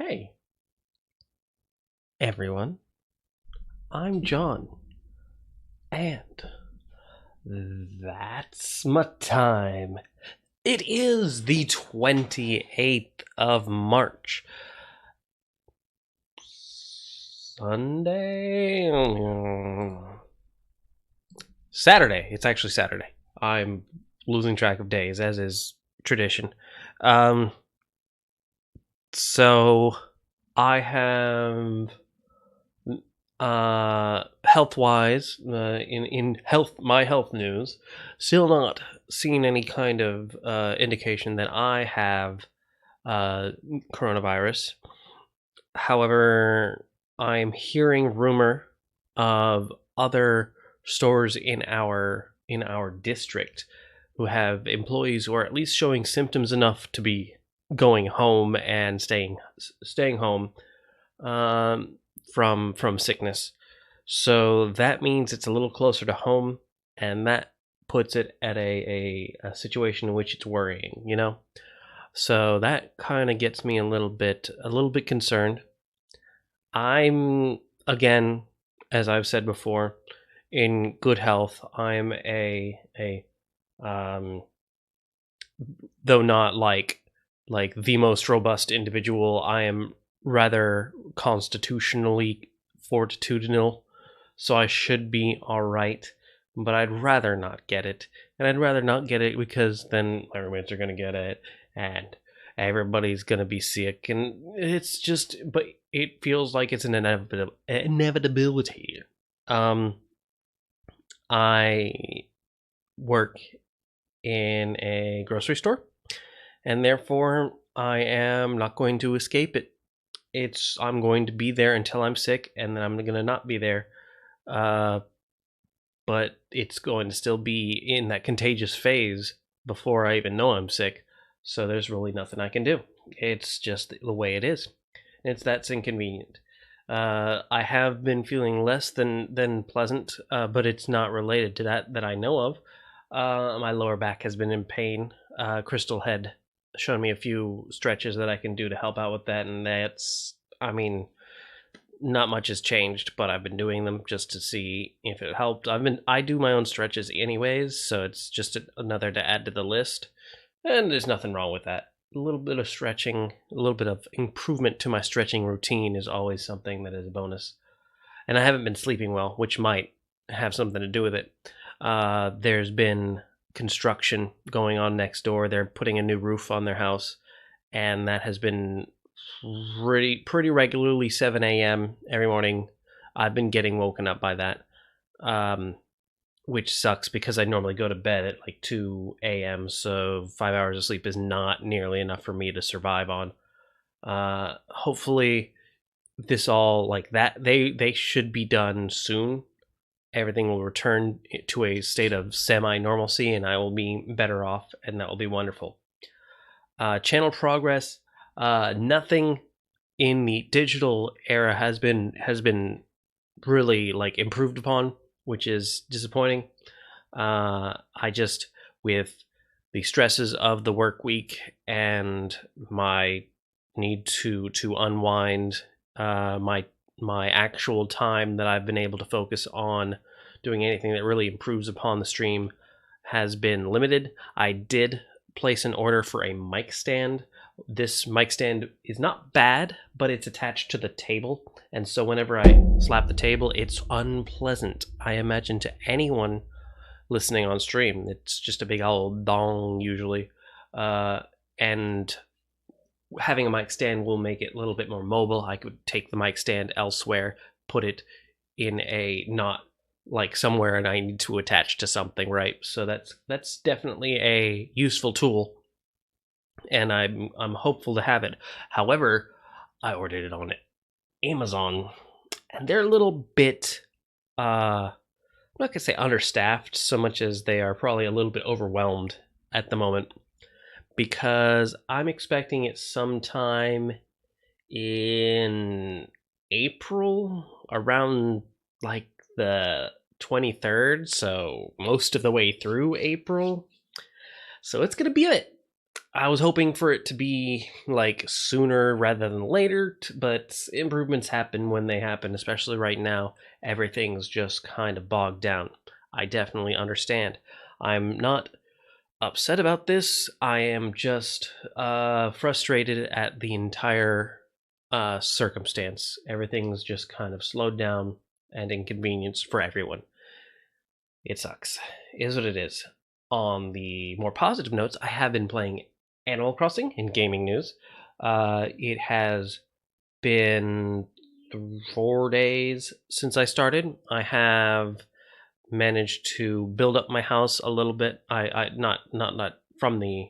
Hey, everyone. I'm John. And that's my time. It is the 28th of March. Sunday? Saturday. It's actually Saturday. I'm losing track of days, as is tradition. Um, so I have health wise, in health my health news, still not seen any kind of indication that I have coronavirus. However, I'm hearing rumor of other stores in our district who have employees who are at least showing symptoms enough to be going home and staying home, from sickness. So that means it's a little closer to home, and that puts it at a situation in which it's worrying, you know. So that kind of gets me a little bit concerned. I'm, again, as I've said before, in good health. I'm a um, though not like the most robust individual. I am rather constitutionally fortitudinal, so I should be all right. But I'd rather not get it, and I'd rather not get it because then my roommates are gonna get it, and everybody's gonna be sick, and it's just. But it feels like it's an inevitability. Um, I work in a grocery store, and therefore I am not going to escape it. I'm going to be there until I'm sick, and then I'm going to not be there. Uh, but it's going to still be in that contagious phase before I even know I'm sick. So there's really nothing I can do. It's just the way it is. That's inconvenient. I have been feeling less than pleasant, but it's not related to that I know of. My lower back has been in pain. Crystal had shown me a few stretches that I can do to help out with that, and I mean, not much has changed, but I've been doing them just to see if it helped. I do my own stretches anyways, so it's just another to add to the list, and there's nothing wrong with that. A little bit of stretching, a little bit of improvement to my stretching routine is always something that is a bonus. And I haven't been sleeping well, which might have something to do with it. There's been construction going on next door. They're putting a new roof on their house, and that has been pretty regularly 7 a.m. every morning. I've been getting woken up by that, um, which sucks because I normally go to bed at like 2 a.m. So 5 hours of sleep is not nearly enough for me to survive on. Hopefully, this all like that they should be done soon. Everything will return to a state of semi normalcy, and I will be better off, and that will be wonderful. Channel progress. Nothing in the digital era has been really like improved upon, which is disappointing. I just, with the stresses of the work week and my need to unwind, my actual time that I've been able to focus on doing anything that really improves upon the stream has been limited. I did place an order for a mic stand. This mic stand is not bad, but it's attached to the table, and so whenever I slap the table, it's unpleasant. I imagine to anyone listening on stream, it's just a big old dong usually, and having a mic stand will make it a little bit more mobile. I could take the mic stand elsewhere, put it in a not like somewhere and I need to attach to something, right? So that's definitely a useful tool, and I'm hopeful to have it. However, I ordered it on Amazon, and they're a little bit I'm not gonna say understaffed so much as they are probably a little bit overwhelmed at the moment, because I'm expecting it sometime in April, around like the 23rd, so most of the way through April. So it's going to be a bit. I was hoping for it to be like sooner rather than later, but improvements happen when they happen, especially right now. Everything's just kind of bogged down. I definitely understand. I'm not upset about this. I am just frustrated at the entire circumstance. Everything's just kind of slowed down and inconvenienced for everyone. It sucks. It is what it is. On the more positive notes, I have been playing Animal Crossing in gaming news. It has been 4 days since I started. I have managed to build up my house a little bit. I not from the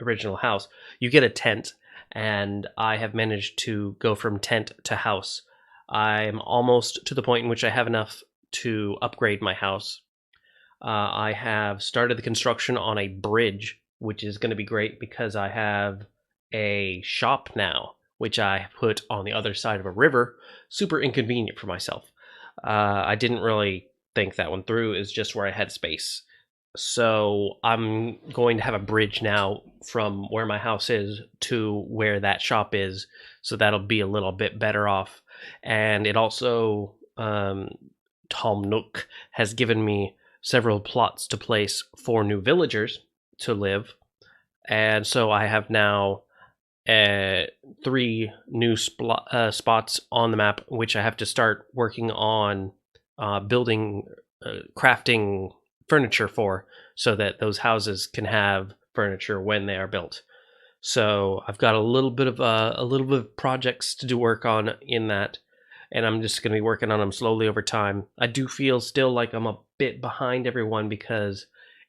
original house. You get a tent, and I have managed to go from tent to house. I'm almost to the point in which I have enough to upgrade my house. I have started the construction on a bridge, which is going to be great because I have a shop now, which I put on the other side of a river. Super inconvenient for myself. I didn't really think that one through. It's just where I had space. So I'm going to have a bridge now from where my house is to where that shop is. So that'll be a little bit better off. And it also, Tom Nook has given me several plots to place for new villagers to live. And so I have now 3 new spots on the map, which I have to start working on building, crafting furniture for, so that those houses can have furniture when they are built. So I've got a little bit of projects to do work on in that, and I'm just going to be working on them slowly over time. I do feel still like I'm a bit behind everyone because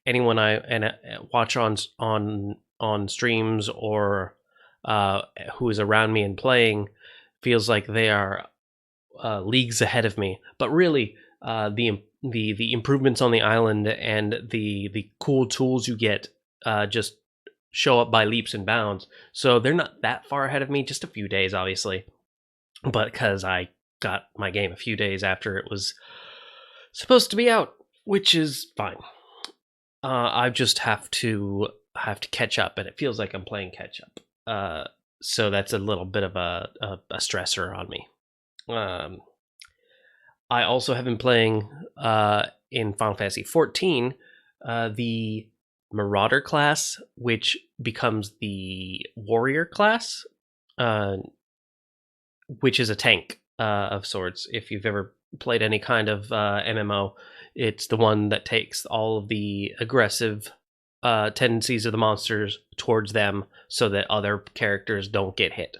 anyone I watch on streams or who is around me and playing feels like they are leagues ahead of me. But really, the improvements on the island and the cool tools you get just show up by leaps and bounds. So they're not that far ahead of me, just a few days, obviously. But because I got my game a few days after it was supposed to be out, which is fine. I just have to catch up, and it feels like I'm playing catch up. So that's a little bit of a stressor on me. I also have been playing in Final Fantasy XIV the Marauder class, which becomes the Warrior class, which is a tank of sorts. If you've ever played any kind of MMO, it's the one that takes all of the aggressive tendencies of the monsters towards them so that other characters don't get hit.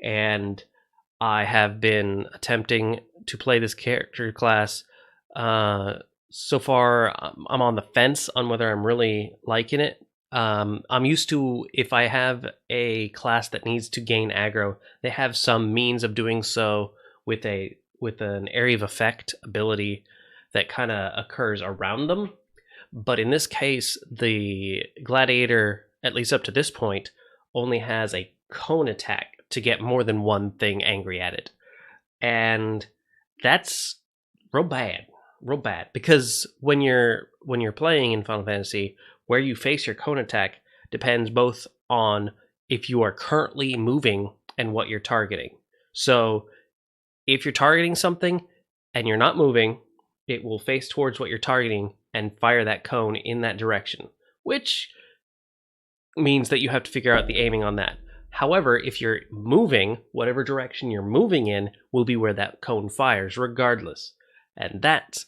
And I have been attempting to play this character class. So far, I'm on the fence on whether I'm really liking it. I'm used to, if I have a class that needs to gain aggro, they have some means of doing so with an area of effect ability that kind of occurs around them. But in this case, the gladiator, at least up to this point, only has a cone attack to get more than one thing angry at it. And that's real bad. Because when you're playing in Final Fantasy, where you face your cone attack depends both on if you are currently moving and what you're targeting. So if you're targeting something and you're not moving, it will face towards what you're targeting and fire that cone in that direction, which means that you have to figure out the aiming on that. However, if you're moving, whatever direction you're moving in will be where that cone fires, regardless. And that's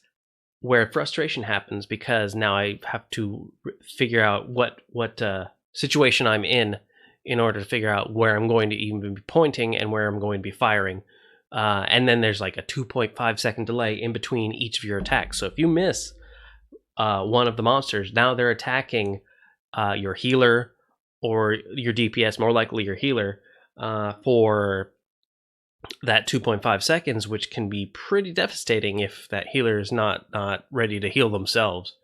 where frustration happens, because now I have to figure out what situation I'm in order to figure out where I'm going to even be pointing and where I'm going to be firing. And then there's like a 2.5 second delay in between each of your attacks. So if you miss one of the monsters, now they're attacking your healer or your DPS, more likely your healer, for that 2.5 seconds, which can be pretty devastating if that healer is not ready to heal themselves.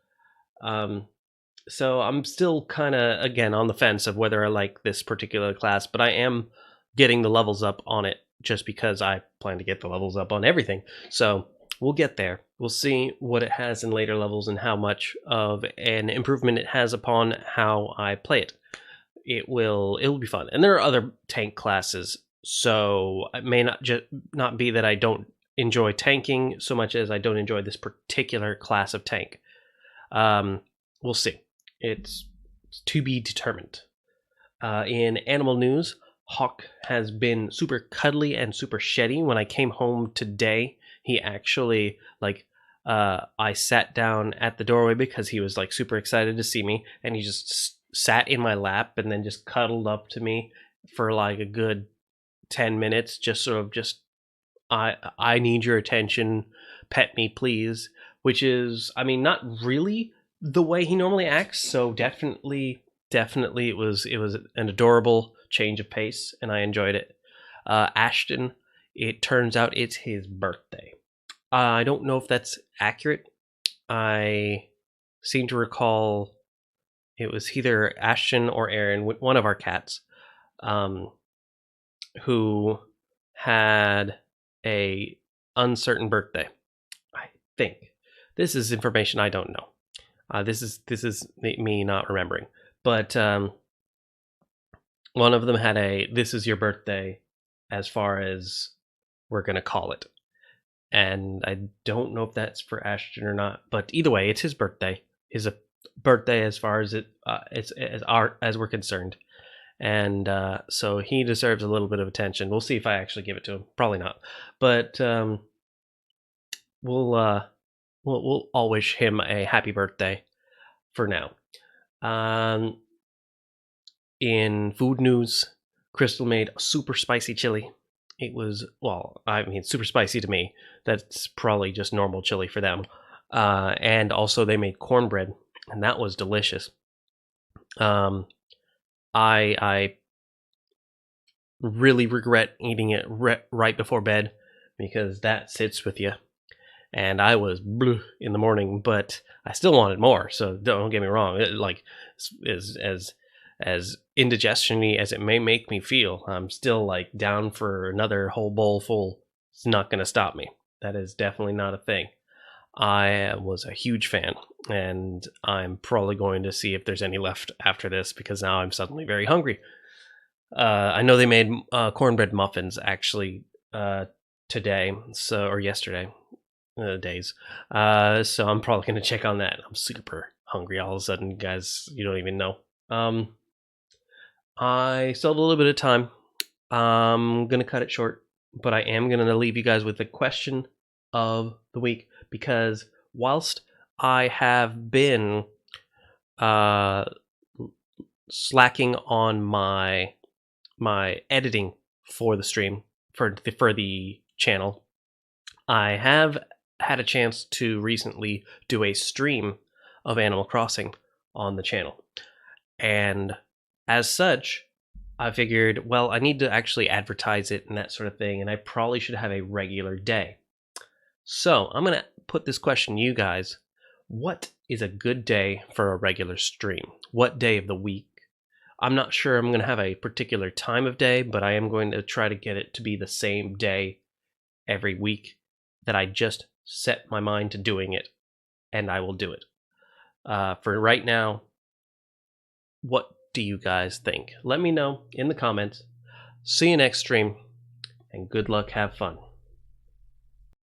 So I'm still kind of, again, on the fence of whether I like this particular class, but I am getting the levels up on it just because I plan to get the levels up on everything. So we'll get there. We'll see what it has in later levels and how much of an improvement it has upon how I play it. it'll be fun. And there are other tank classes, so it may not be that I don't enjoy tanking so much as I don't enjoy this particular class of tank. We'll see. It's to be determined. In animal news, Hawk has been super cuddly and super sheddy. When I came home today, he actually I sat down at the doorway because he was like super excited to see me, and he just sat in my lap and then just cuddled up to me for like a good 10 minutes, just sort of just I need your attention, pet me please, which is, I mean, not really the way he normally acts, so definitely it was an adorable change of pace and I enjoyed it. Ashton, it turns out it's his birthday. I don't know if that's accurate. I seem to recall it was either Ashton or Aaron, one of our cats, who had a uncertain birthday. I think this is information I don't know. This is me not remembering, but one of them had a "this is your birthday," as far as we're gonna call it, and I don't know if that's for Ashton or not. But either way, it's his birthday. His birthday, as far as as we're concerned, and so he deserves a little bit of attention. We'll see if I actually give it to him. Probably not, but we'll all wish him a happy birthday for now. In food news, Crystal made a super spicy chili. It was, well, I mean, super spicy to me. That's probably just normal chili for them. And also they made cornbread, and that was delicious. I really regret eating it right before bed because that sits with you. And I was blue in the morning, but I still wanted more. So don't get me wrong. As indigestion-y as it may make me feel, I'm still like down for another whole bowl full. It's not going to stop me. That is definitely not a thing. I was a huge fan, and I'm probably going to see if there's any left after this because now I'm suddenly very hungry. I know they made cornbread muffins actually today, or yesterday, days. So I'm probably going to check on that. I'm super hungry all of a sudden, guys. You don't even know. I still have a little bit of time. I'm going to cut it short, but I am going to leave you guys with the question of the week, because whilst I have been slacking on my editing for the stream, for the channel, I have had a chance to recently do a stream of Animal Crossing on the channel. And as such, I figured, well, I need to actually advertise it and that sort of thing, and I probably should have a regular day. So I'm going to put this question to you guys. What is a good day for a regular stream? What day of the week? I'm not sure I'm going to have a particular time of day, but I am going to try to get it to be the same day every week that I just set my mind to doing it, and I will do it. For right now, what do you guys think? Let me know in the comments. See you next stream, and good luck, have fun.